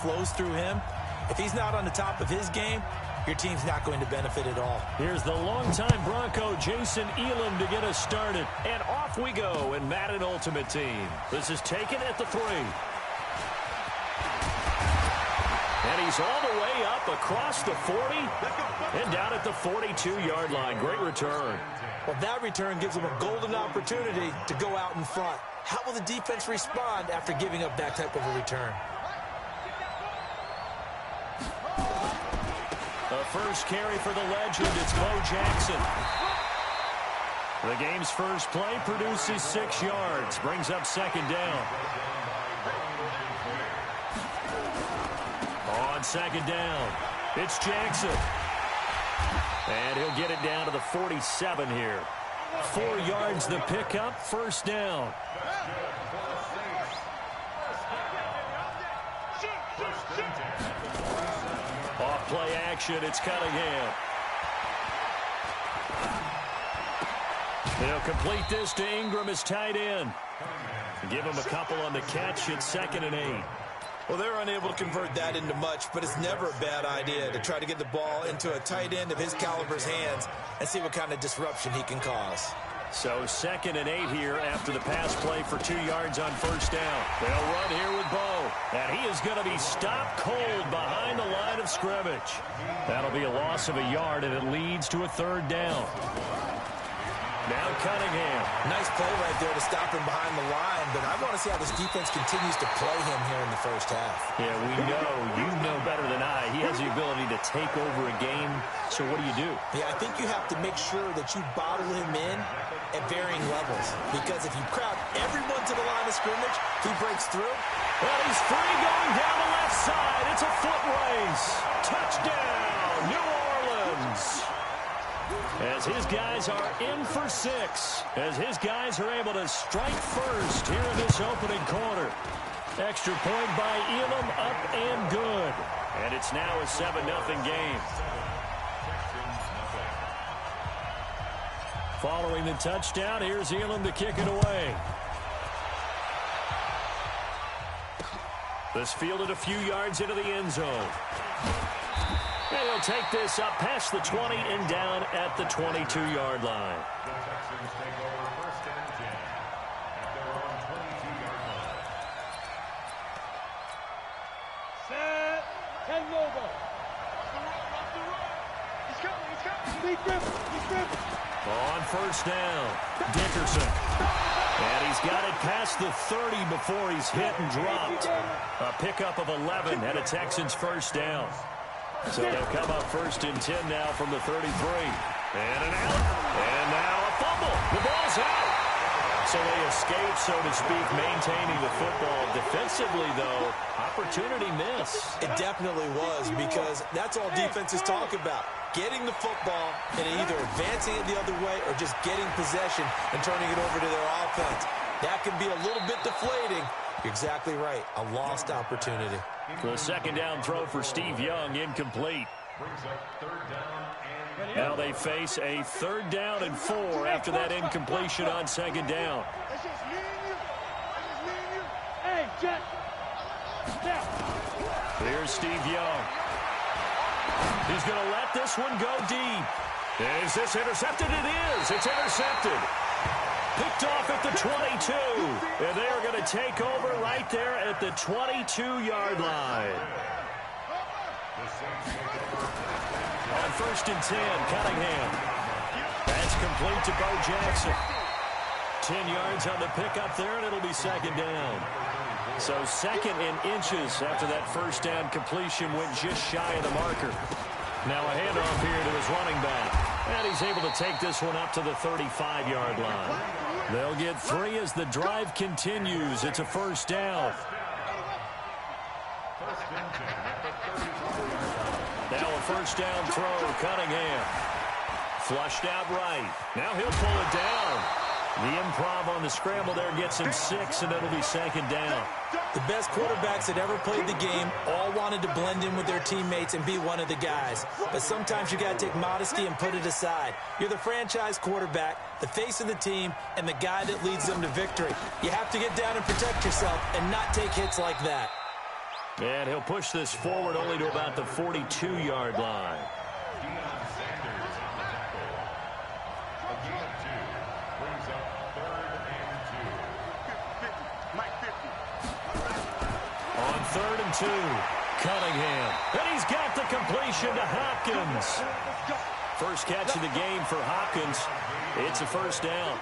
flows through him. If he's not on the top of his game, your team's not going to benefit at all. Here's the longtime Bronco, Jason Elam, to get us started. And off we go in Madden Ultimate Team. This is taken at the 3. And he's all the way up across the 40 and down at the 42-yard line. Great return. Well, that return gives them a golden opportunity to go out in front. How will the defense respond after giving up that type of a return? The first carry for the legend, it's Bo Jackson. The game's first play produces 6 yards, brings up second down. On second down, it's Jackson. And he'll get it down to the 47 here. 4 yards the pickup, first down. Off play action, it's Cunningham. They'll complete this to Ingram as tight end. Give him a couple on the catch. It's 2nd and 8. Well, they're unable to convert that into much, but it's never a bad idea to try to get the ball into a tight end of his caliber's hands and see what kind of disruption he can cause. So 2nd and 8 here after the pass play for 2 yards on first down. They'll run here with Bo. And he is going to be stopped cold behind the line of scrimmage. That'll be a loss of a yard, and it leads to a 3rd down. Now Cunningham. Nice play right there to stop him behind the line, but I want to see how this defense continues to play him here in the first half. Yeah, you know better than I. He has the ability to take over a game, so what do? Yeah, I think you have to make sure that you bottle him in at varying levels, because if you crowd everyone to the line of scrimmage, he breaks through. Well, he's free going down the left side. It's a foot race. Touchdown, New Orleans. As his guys are in for 6. As his guys are able to strike first here in this opening quarter. Extra point by Elam, up and good. And it's now a 7-0 game. Following the touchdown, here's Elam to kick it away. This fielded a few yards into the end zone. And he'll take this up past the 20 and down at the 22-yard line. Set. Heading over. He's coming. He's coming. On first down, Dickerson. And he's got it past the 30 before he's hit and dropped. A pickup of 11 and a Texans first down. So they'll come up 1st and 10 now from the 33. And an out. And now a fumble. The ball's out. So they escape, so to speak, maintaining the football. Defensively, though, opportunity miss. It definitely was, because that's all defenses talk about. Getting the football and either advancing it the other way or just getting possession and turning it over to their offense. That can be a little bit deflating. You're exactly right. A lost opportunity. The 2nd down throw for Steve Young, incomplete. Now they face a 3rd down and 4 after that incompletion on 2nd down. Hey, Jet. Here's Steve Young. He's going to let this one go deep. Is this intercepted? It is. It's intercepted. Picked off at the 22. And they are going to take over right there at the 22-yard line. On 1st and 10, Cunningham. That's complete to Bo Jackson. 10 yards on the pickup there, and it'll be 2nd down. So 2nd and inches after that first down completion went just shy of the marker. Now a handoff here to his running back. And he's able to take this one up to the 35-yard line. They'll get 3 as the drive continues. It's a 1st down. Now a 1st down throw, Cunningham. Flushed out right. Now he'll pull it down. The improv on the scramble there gets him 6, and it'll be 2nd down. The best quarterbacks that ever played the game all wanted to blend in with their teammates and be one of the guys. But sometimes you got to take modesty and put it aside. You're the franchise quarterback, the face of the team, and the guy that leads them to victory. You have to get down and protect yourself and not take hits like that. And he'll push this forward only to about the 42-yard line. On 3rd and 2, Cunningham. And he's got the completion to Hopkins. First catch of the game for Hopkins. It's a first down.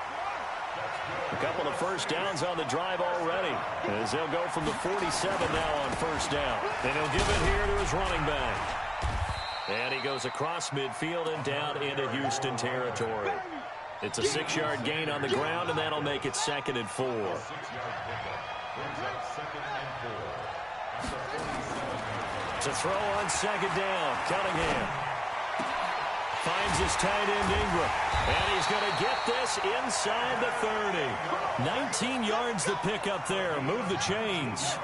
A couple of first downs on the drive already, as they'll go from the 47 now on first down. And he'll give it here to his running back. And he goes across midfield and down into Houston territory. It's a 6-yard gain on the ground, and that'll make it 2nd and 4. To throw on 2nd down, Cunningham finds his tight end Ingram, and he's going to get this inside the 30. 19 yards to pick up there. Move the chains.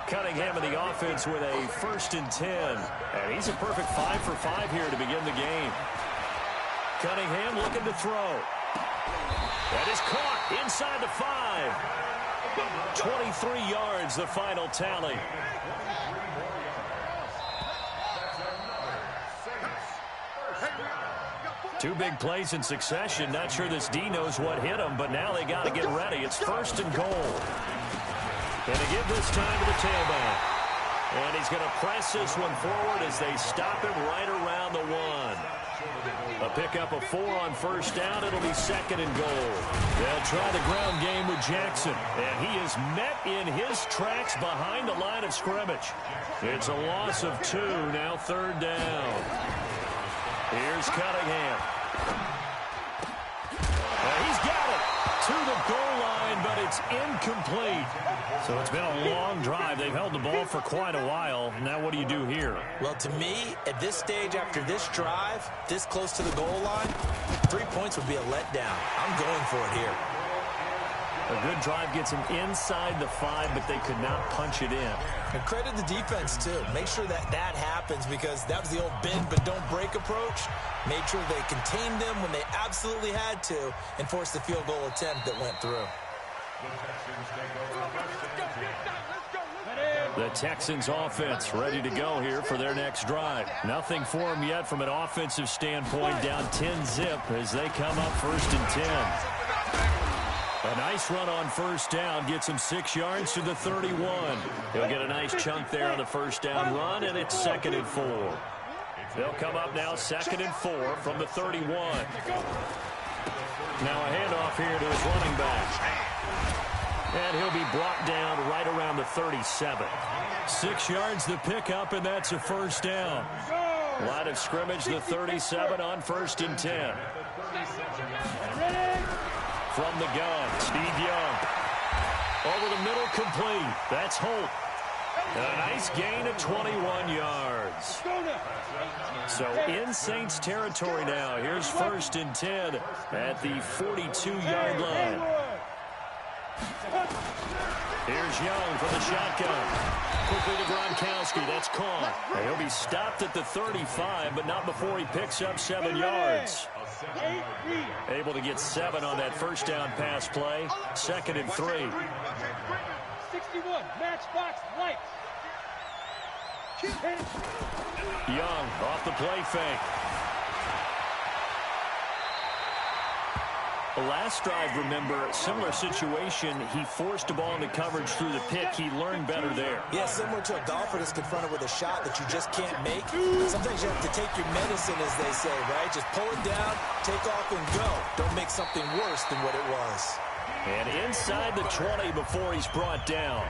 Cunningham in the offense with a 1st and 10, and he's a perfect 5 for 5 here to begin the game. Cunningham looking to throw. That is caught inside the 5. 23 yards, the final tally. Two big plays in succession. Not sure this D knows what hit him, but now they got to get ready. It's 1st and goal. And to give this time to the tailback. And he's going to press this one forward as they stop him right around the 1. A pickup of 4 on first down. It'll be 2nd and goal. They'll try the ground game with Jackson. And he is met in his tracks behind the line of scrimmage. It's a loss of 2. Now 3rd down. Here's Cunningham. He's got it to the goal line, but it's incomplete. So it's been a long drive. They've held the ball for quite a while. Now what do you do here? Well, to me, at this stage after this drive, this close to the goal line, 3 points would be a letdown. I'm going for it here. A good drive gets them inside the 5, but they could not punch it in. And credit the defense, too. Make sure that happens, because that was the old bend but don't break approach. Made sure they contained them when they absolutely had to and forced the field goal attempt that went through. The Texans offense ready to go here for their next drive. Nothing for them yet from an offensive standpoint, down 10-zip as they come up 1st and 10. A nice run on first down gets him 6 yards to the 31. He'll get a nice chunk there on the first down run, and it's 2nd and 4. They'll come up now 2nd and 4 from the 31. Now a handoff here to his running back. And he'll be brought down right around the 37. 6 yards the pickup, and that's a first down. Line of scrimmage, the 37 on 1st and 10. From the gun, Steve Young. Over the middle, complete. That's Holt. And a nice gain of 21 yards. So in Saints territory now. Here's 1st and 10 at the 42-yard line. Here's Young from the shotgun. Quickly to Gronkowski. That's caught. And he'll be stopped at the 35, but not before he picks up 7 yards. Able to get 7 on that first down pass play. 2nd and 3. 61, matchbox lights. Young off the play fake. The last drive, remember, similar situation. He forced the ball into coverage through the pick. He learned better there. Yeah, similar to a golfer that's confronted with a shot that you just can't make. Sometimes you have to take your medicine, as they say, right? Just pull it down, take off, and go. Don't make something worse than what it was. And inside the 20 before he's brought down.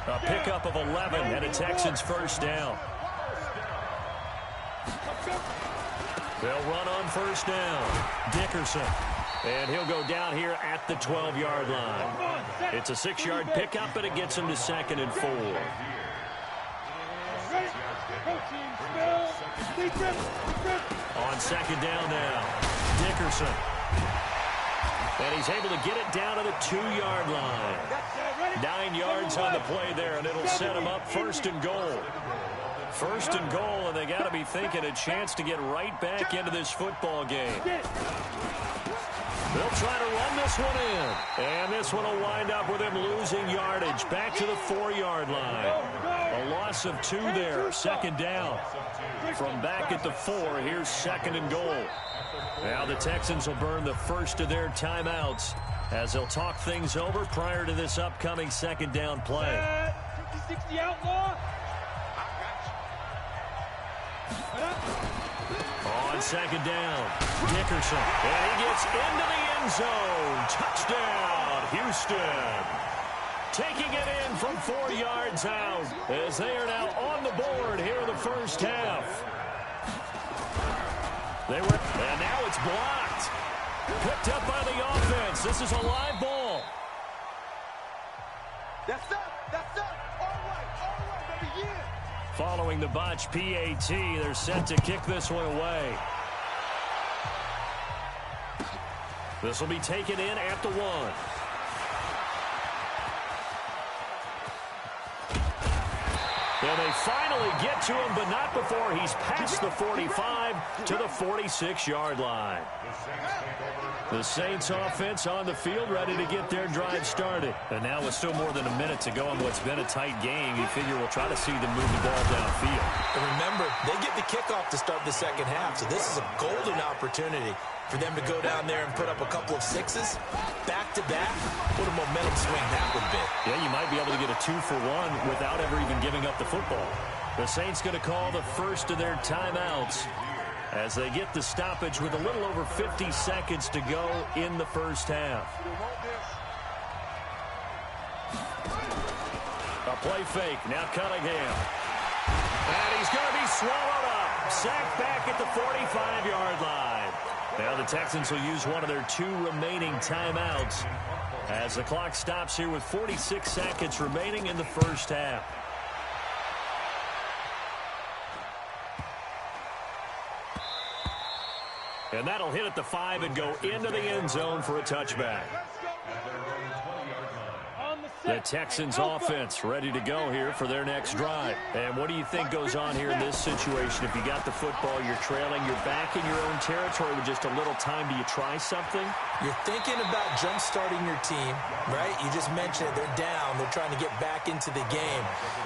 A pickup of 11 and a Texans first down. They'll run on first down. Dickerson. And he'll go down here at the 12-yard line. It's a 6-yard pickup, but it gets him to 2nd and 4. On 2nd down now. Dickerson. And he's able to get it down to the 2-yard line. 9 yards on the play there, and it'll set him up 1st and goal. First and goal, and they got to be thinking a chance to get right back into this football game. They'll try to run this one in. And this one will wind up with him losing yardage back to the 4-yard line. A loss of 2 there, second down. From back at the 4, here's second and goal. Now the Texans will burn the first of their timeouts as they'll talk things over prior to this upcoming second down play. 50-60 outlaw. On second down, Dickerson. And he gets into the end zone. Touchdown, Houston. Taking it in from 4 yards out as they are now on the board here in the first half. And now it's blocked. Picked up by the offense. This is a live ball. That's up. That's up. All right, baby, yeah. Following the botch PAT, they're set to kick this one away. This will be taken in at the 1. And they finally get to him, but not before he's past the 45 to the 46-yard line. The Saints offense on the field, ready to get their drive started. And now with still more than a minute to go in what's been a tight game, you figure we'll try to see them move the ball downfield. And remember, they get the kickoff to start the second half, so this is a golden opportunity for them to go down there and put up a couple of 6s back-to-back. What a momentum swing that would be. Yeah, you might be able to get a 2-for-1 without ever even giving up the football. The Saints going to call the first of their timeouts as they get the stoppage with a little over 50 seconds to go in the first half. A play fake. Now Cunningham. And he's going to be swallowed up. Sacked back at the 45-yard line. Now the Texans will use one of their 2 remaining timeouts as the clock stops here with 46 seconds remaining in the first half. And that'll hit at the 5 and go into the end zone for a touchback. The Texans offense ready to go here for their next drive. And what do you think goes on here in this situation? If you got the football, you're trailing, you're back in your own territory with just a little time. Do you try something? You're thinking about jump-starting your team, right? You just mentioned it. They're down. They're trying to get back into the game.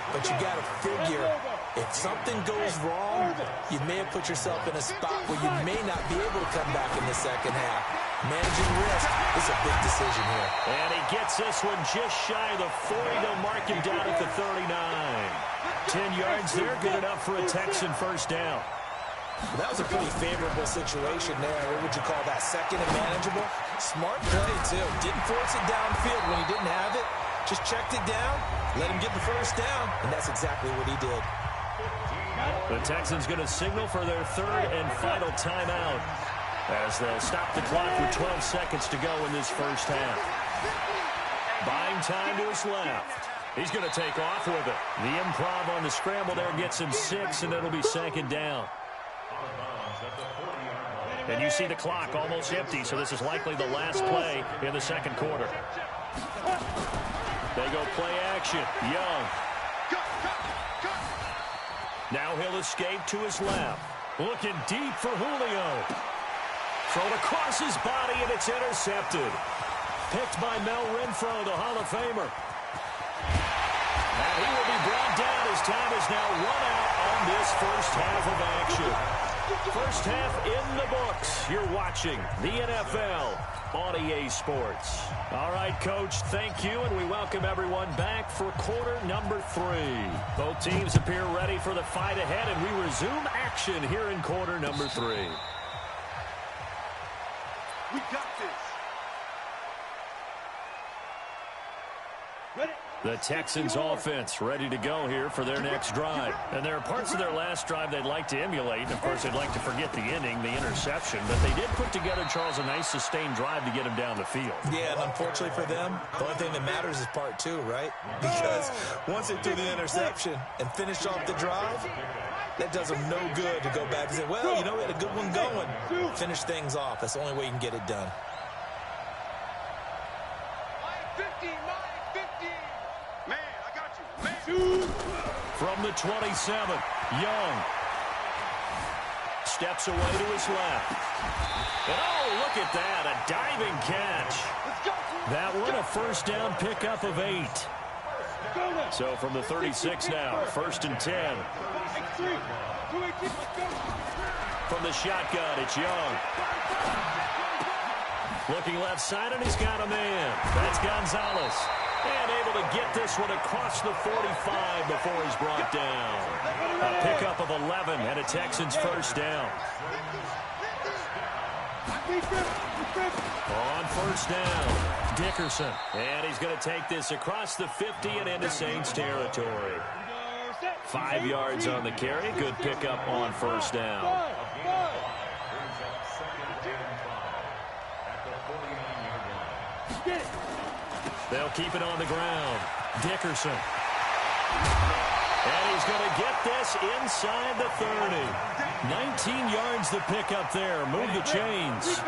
But you got to figure, if something goes wrong, you may have put yourself in a spot where you may not be able to come back in the second half. Managing risk is a big decision here. And he gets this one just shy of the 40. They'll mark him down at the 39. 10 yards there, good enough for a Texan first down. Well, that was a pretty favorable situation there. What would you call that? Second and manageable? Smart play, too. Didn't force it downfield when he didn't have it. Just checked it down, let him get the first down, and that's exactly what he did. The Texans going to signal for their 3rd and final timeout as they'll stop the clock with 12 seconds to go in this first half. Buying time to his left. He's going to take off with it. The improv on the scramble there gets him 6, and it'll be second down. And you see the clock almost empty, so this is likely the last play in the second quarter. They go play action. Young. Now he'll escape to his left. Looking deep for Julio. Thrown across his body, and it's intercepted. Picked by Mel Renfro, the Hall of Famer. And he will be brought down as time is now run out on this first half of action. First half in the books. You're watching the NFL on EA Sports. All right, Coach, thank you, and we welcome everyone back for quarter number 3. Both teams appear ready for the fight ahead, and we resume action here in quarter number 3. We got this. Ready? The Texans offense ready to go here for their next drive. And there are parts of their last drive they'd like to emulate. And, of course, they'd like to forget the inning, the interception. But they did put together, Charles, a nice sustained drive to get him down the field. Yeah, and unfortunately for them, the only thing that matters is part 2, right? Because once they threw the interception and finished off the drive, that does them no good to go back and say, well, you know, we had a good one going. Finish things off. That's the only way you can get it done. From the 27, Young. Steps away to his left. And oh, look at that, a diving catch. That one a first down pickup of 8. So from the 36 now, 1st and 10. From the shotgun, it's Young. Looking left side, and he's got a man. That's Gonzalez. And able to get this one across the 45 before he's brought down. A pickup of 11 and a Texans first down. On first down, Dickerson. And he's going to take this across the 50 and into Saints territory. 5 yards on the carry. Good pickup on first down. They'll keep it on the ground. Dickerson. And he's going to get this inside the 30. 19 yards the pickup there. Move the chains.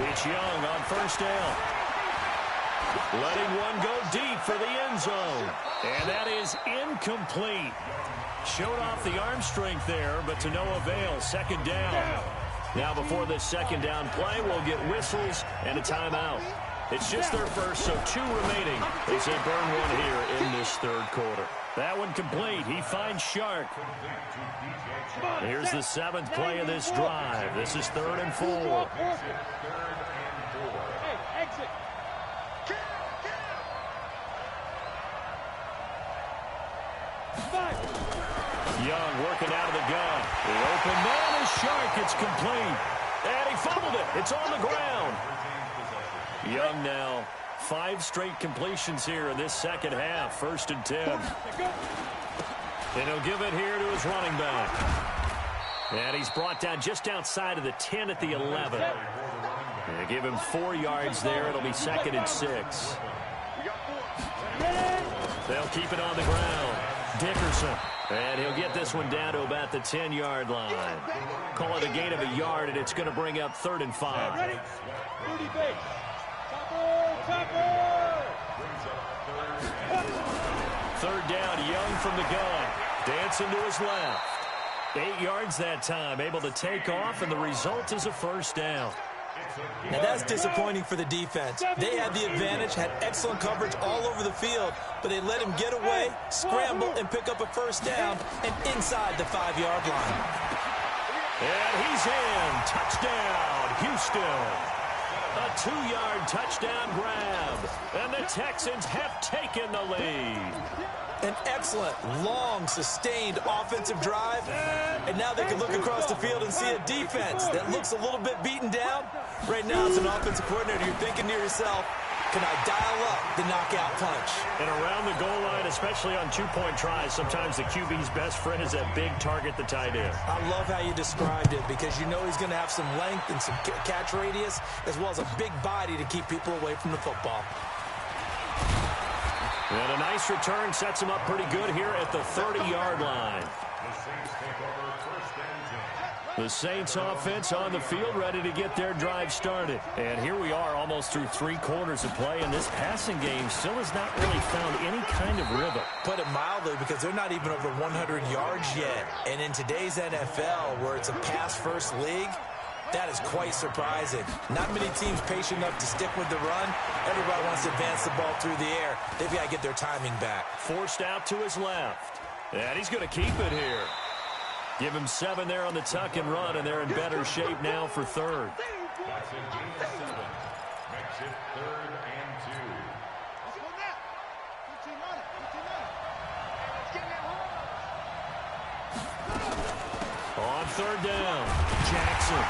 It's Young on first down. Letting one go deep for the end zone. And that is incomplete. Showed off the arm strength there, but to no avail. Second down. Now before this second down play, we'll get whistles and a timeout. It's just their first, so 2 remaining. They say burn one here in this third quarter. That one complete. He finds Shark. Here's the 7th play of this drive. This is 3rd and 4. Young working out of the gun. The open man is Shark. It's complete. And he fumbled it. It's on the ground. Young now 5 straight completions here in this second half. 1st and 10. And he'll give it here to his running back. And he's brought down just outside of the 10 at the 11. And they give him 4 yards there. It'll be 2nd and 6. They'll keep it on the ground. Dickerson. And he'll get this one down to about the 10-yard line. Call it a gain of a yard, and it's going to bring up 3rd and 5. Third down, Young from the gun. Dancing to his left. 8 yards that time, able to take off, and the result is a first down. Now that's disappointing for the defense. They had the advantage, had excellent coverage all over the field, but they let him get away, scramble, and pick up a first down, and inside the 5-yard line. And he's in. Touchdown, Houston. A 2-yard touchdown grab, and the Texans have taken the lead. An excellent, long, sustained offensive drive. And now they can look across the field and see a defense that looks a little bit beaten down. Right now, as an offensive coordinator, you're thinking to yourself, can I dial up the knockout punch? And around the goal line, especially on 2-point tries, sometimes the QB's best friend is that big target, the tight end. I love how you described it, because you know he's going to have some length and some catch radius, as well as a big body to keep people away from the football. And a nice return sets him up pretty good here at the 30-yard line. The Saints offense on the field ready to get their drive started. And here we are almost through 3 quarters of play, and this passing game still has not really found any kind of rhythm. Put it mildly, because they're not even over 100 yards yet. And in today's NFL, where it's a pass-first league, that is quite surprising. Not many teams patient enough to stick with the run. Everybody wants to advance the ball through the air. They've got to get their timing back. Forced out to his left. And he's going to keep it here. Give him 7 there on the tuck and run, and they're in better shape now for 3rd. On 3rd down, Jackson.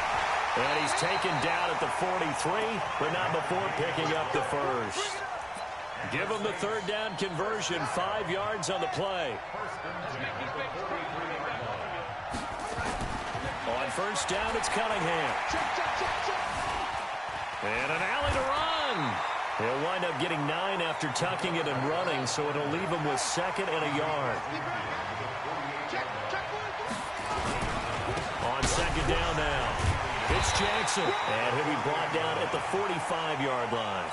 And he's taken down at the 43, but not before picking up the first. Give him the 3rd down conversion, 5 yards on the play. On first down, it's Cunningham. And an alley to run. He'll wind up getting 9 after tucking it and running, so it'll leave him with 2nd and a yard. On 2nd down now, it's Jackson. And he'll be brought down at the 45-yard line.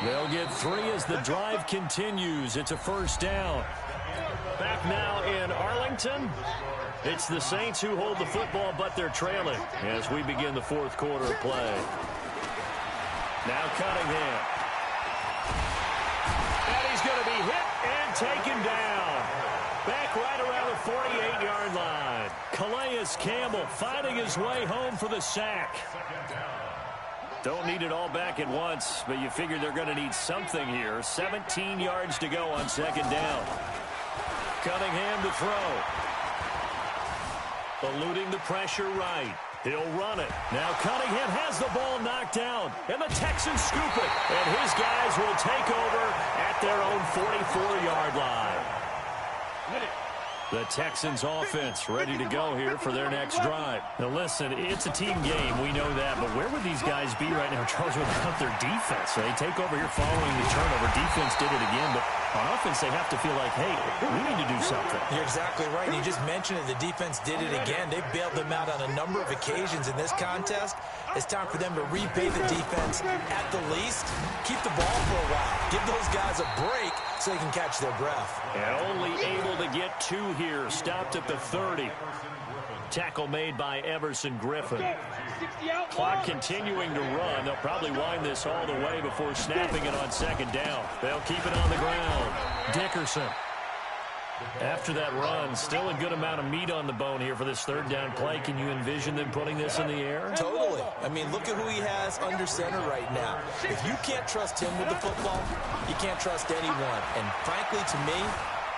They'll get 3 as the drive continues. It's a first down. Back now in Arlington. It's the Saints who hold the football, but they're trailing as we begin the fourth quarter of play. Now Cunningham. And he's going to be hit and taken down. Back right around the 48-yard line. Calais Campbell finding his way home for the sack. Don't need it all back at once, but you figure they're going to need something here. 17 yards to go on second down. Cunningham to throw. Eluding the pressure right. He'll run it. Now Cunningham has the ball knocked down, and the Texans scoop it. And his guys will take over at their own 44-yard line. The Texans offense ready to go here for their next drive. Now listen, it's a team game. We know that. But where would these guys be right now, Charles, without their defense? So they take over here following the turnover. Defense did it again. But on offense, they have to feel like, hey, we need to do something. You're exactly right. You just mentioned it. The defense did it again. They bailed them out on a number of occasions in this contest. It's time for them to repay the defense at the least. Keep the ball for a while. Give those guys a break so they can catch their breath. And only able to get 2 here. Stopped at the 30. Tackle made by Everson Griffin. Clock continuing to run. They'll probably wind this all the way before snapping it on second down. They'll keep it on the ground. Dickerson. After that run, still a good amount of meat on the bone here for this third down play. Can you envision them putting this in the air? Totally. I mean, look at who he has under center right now. If you can't trust him with the football, you can't trust anyone. And frankly, to me,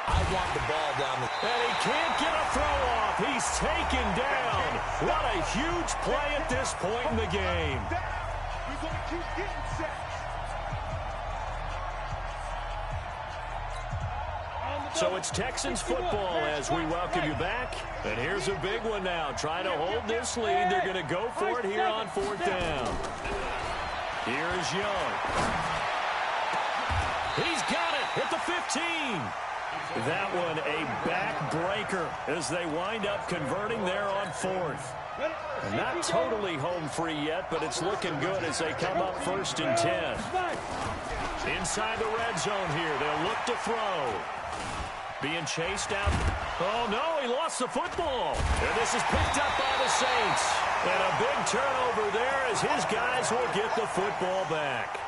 I want the ball down the... And he can't get a throw off. He's taken down. What a huge play at this point in the game. We're going to keep getting sacks. So it's Texans football as we welcome you back. And here's a big one now. Try to hold this lead. They're going to go for it here on fourth down. Here is Young. He's got it at the 15. That one a backbreaker as they wind up converting there on fourth. Not totally home free yet, but it's looking good as they come up first and 10. Inside the red zone here. They'll look to throw. Being chased out. Oh, no, he lost the football. And this is picked up by the Saints. And a big turnover there as his guys will get the football back.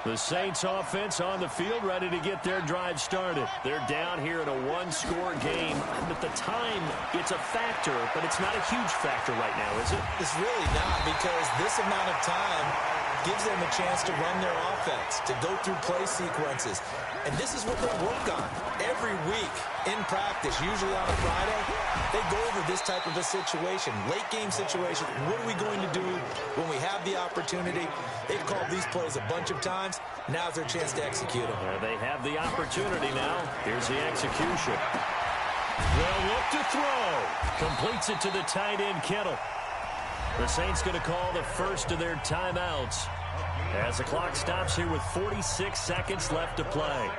The Saints offense on the field ready to get their drive started. They're down here in a one-score game. And at the time, it's a factor, but it's not a huge factor right now, is it? It's really not, because this amount of time gives them a chance to run their offense, to go through play sequences. And this is what they work on every week in practice, usually on a Friday. They go over this type of a situation, late game situation. What are we going to do when we have the opportunity? They've called these plays a bunch of times. Now's their chance to execute them. They have the opportunity now. Here's the execution. They'll look to throw. Completes it to the tight end, Kittle. The Saints going to call the first of their timeouts as the clock stops here with 46 seconds left to play.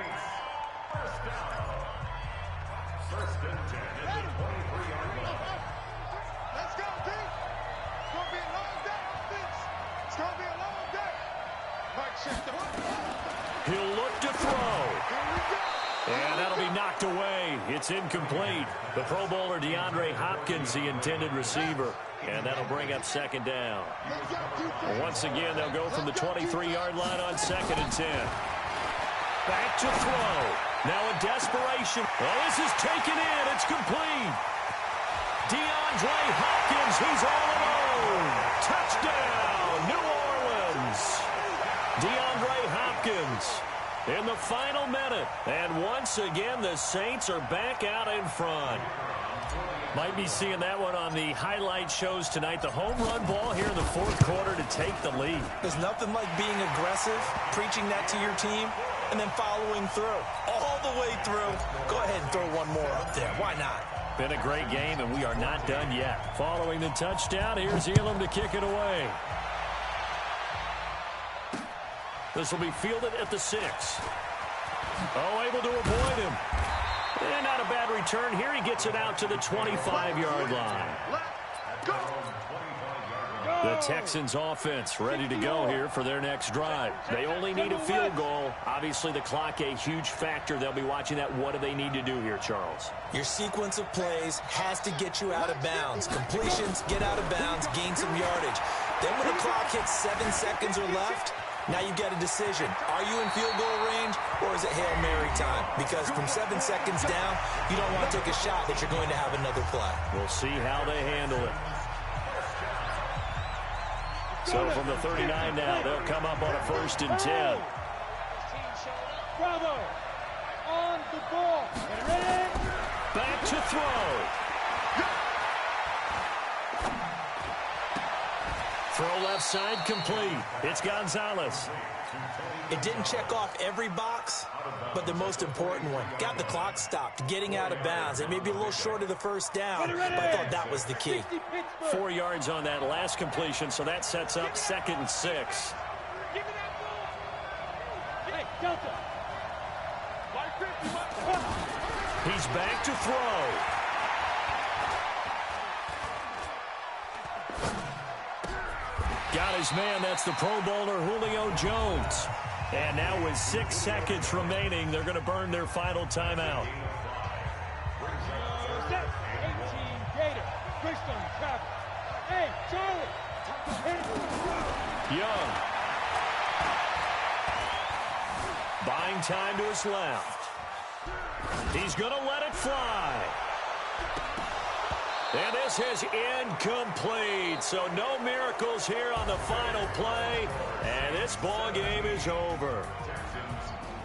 Let's go, D. It's going to be a long day, offense. It's going to be a long day. Mike, check the ball. He'll look to throw. Here we go. And that'll be knocked away. It's incomplete. The Pro Bowler DeAndre Hopkins, the intended receiver. And that'll bring up second down. Once again, they'll go from the 23-yard line on second and 10. Back to throw. Now a desperation. Oh, this is taken in. It's complete. DeAndre Hopkins, he's all alone. Touchdown, New Orleans. DeAndre Hopkins in the final minute. And once again, the Saints are back out in front. Might be seeing that one on the highlight shows tonight. The home run ball here in the fourth quarter to take the lead. There's nothing like being aggressive, preaching that to your team, and then following through. All the way through. Go ahead and throw one more up there. Why not? Been a great game, and we are not done yet. Following the touchdown, here's Elam to kick it away. This will be fielded at the 6. Oh, able to avoid him. And not a bad return here. He gets it out to the 25-yard line. Let's go. The Texans offense ready to go here for their next drive. They only need a field goal. Obviously, the clock a huge factor. They'll be watching that. What do they need to do here, Charles? Your sequence of plays has to get you out of bounds. Completions, get out of bounds, gain some yardage. Then when the clock hits 7 seconds or left, now you get a decision. Are you in field goal range or is it Hail Mary time? Because from 7 seconds down, you don't want to take a shot that you're going to have another play. We'll see how they handle it. So from the 39 now, they'll come up on a 1st and 10. Bravo. On the ball. Ready? Back to throw. Throw left side complete. It's Gonzalez. It didn't check off every box, but the most important one. Got the clock stopped, getting out of bounds. It may be a little short of the first down, but I thought that was the key. 4 yards on that last completion, so that sets up 2nd and 6. Hey, Delta. He's back to throw. Got his man. That's the Pro Bowler Julio Jones. And now with 6 seconds remaining, they're going to burn their final timeout. 18 Gator. Bristol traffic. Hey, Charlie. Young. Buying time to his left. He's going to let it fly. And this is incomplete. So no miracles here on the final play. And this ball game is over.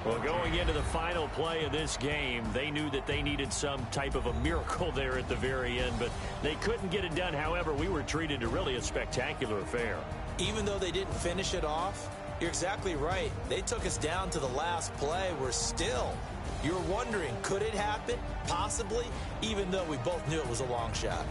Well, going into the final play of this game, they knew that they needed some type of a miracle there at the very end, but they couldn't get it done. However, we were treated to really a spectacular affair. Even though they didn't finish it off, you're exactly right. They took us down to the last play. You're wondering, could it happen? Possibly, even though we both knew it was a long shot.